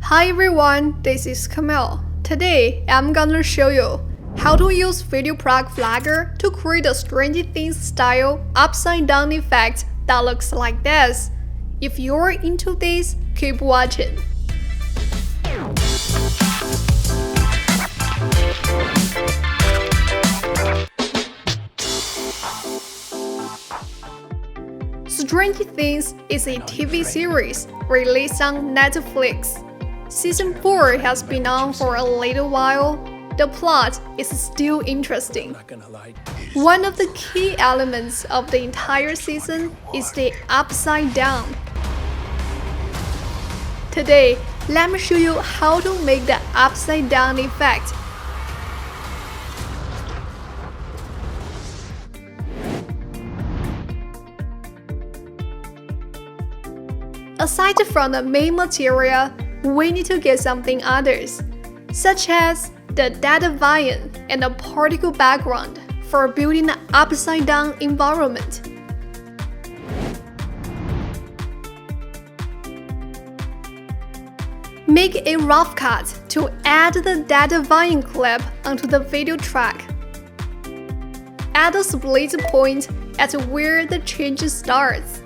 Hi everyone, this is Camille. Today, I'm gonna show you how to use Videoproc Vlogger to create a Stranger Things style upside down effect that looks like this. If you're into this, keep watching. Stranger Things is a TV series released on Netflix. Season 4 has been on for a little while. The plot is still interesting. One of the key elements of the entire season is the upside down. Today, let me show you how to make the upside down effect. Aside from the main material, we need to get something others, such as the data vine and a particle background for building an upside down environment. Make a rough cut to add the data vine clip onto the video track. Add a split point at where the change starts.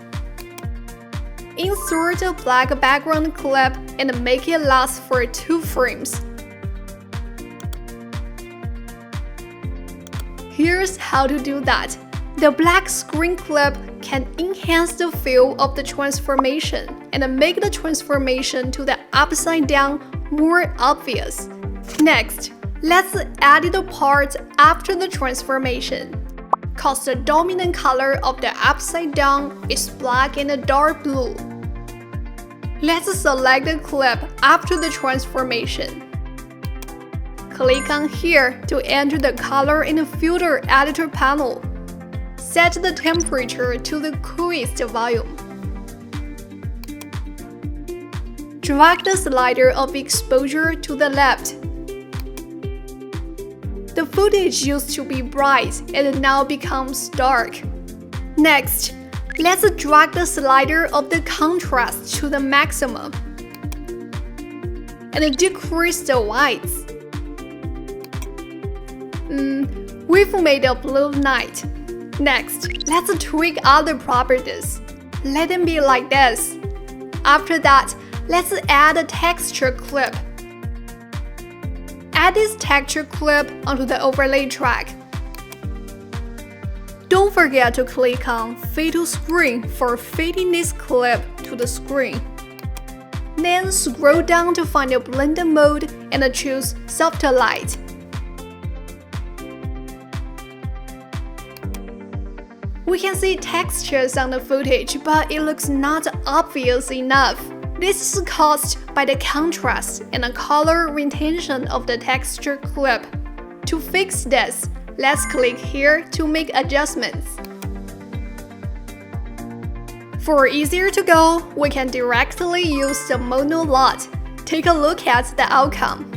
Insert a black background clip and make it last for 2 frames. Here's how to do that. The black screen clip can enhance the feel of the transformation and make the transformation to the upside down more obvious. Next, let's add the part after the transformation. Cause the dominant color of the upside down is black and dark blue. Let's select the clip after the transformation. Click on here to enter the color in the filter editor panel. Set the temperature to the coolest volume. Drag the slider of exposure to the left. The footage used to be bright and now becomes dark. Next, let's drag the slider of the contrast to the maximum and decrease the whites. We've made a blue night. Next, let's tweak other properties. Let them be like this. After that, let's add a texture clip. Add this texture clip onto the overlay track. Don't forget to click on Fade to Screen for fitting this clip to the screen. Then scroll down to find the blender mode and choose Softer Light. We can see textures on the footage, but it looks not obvious enough. This is caused by the contrast and the color retention of the texture clip. To fix this, let's click here to make adjustments. For easier to go, we can directly use the mono LUT. Take a look at the outcome.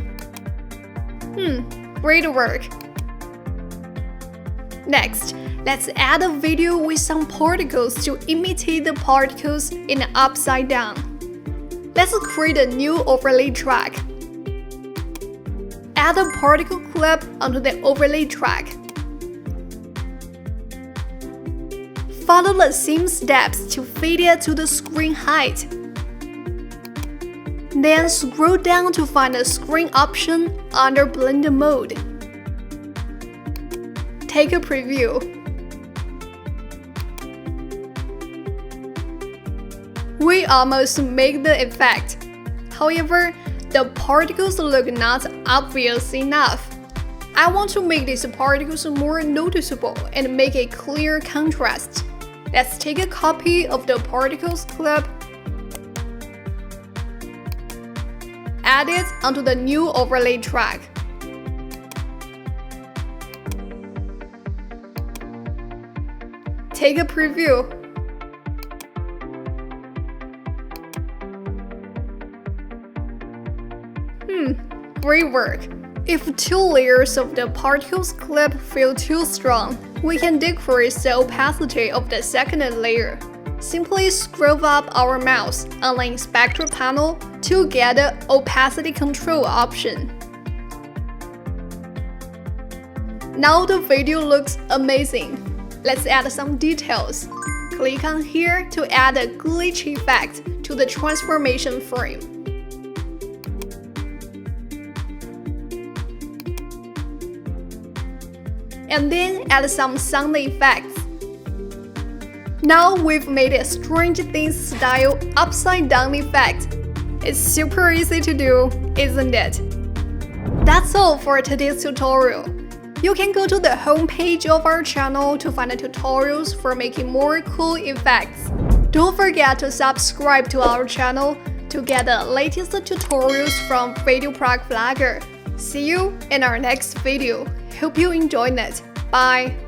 Great work! Next, let's add a video with some particles to imitate the particles in the upside down. Let's create a new overlay track. Add a particle clip onto the overlay track. Follow the same steps to fit it to the screen height. Then scroll down to find the screen option under Blender mode. Take a preview. We almost make the effect. However, the particles look not obvious enough. I want to make these particles more noticeable and make a clear contrast. Let's take a copy of the particles clip. Add it onto the new overlay track. Take a preview. Great work! If 2 layers of the particles clip feel too strong, we can decrease the opacity of the second layer. Simply scroll up our mouse on the inspector panel to get the opacity control option. Now the video looks amazing. Let's add some details. Click on here to add a glitch effect to the transformation frame. And then add some sound effects. Now we've made a Stranger Things style upside down effect. It's super easy to do, isn't it? That's all for today's tutorial. You can go to the homepage of our channel to find the tutorials for making more cool effects. Don't forget to subscribe to our channel to get the latest tutorials from Videoproc Vlogger. See you in our next video. Hope you enjoyed it. Bye!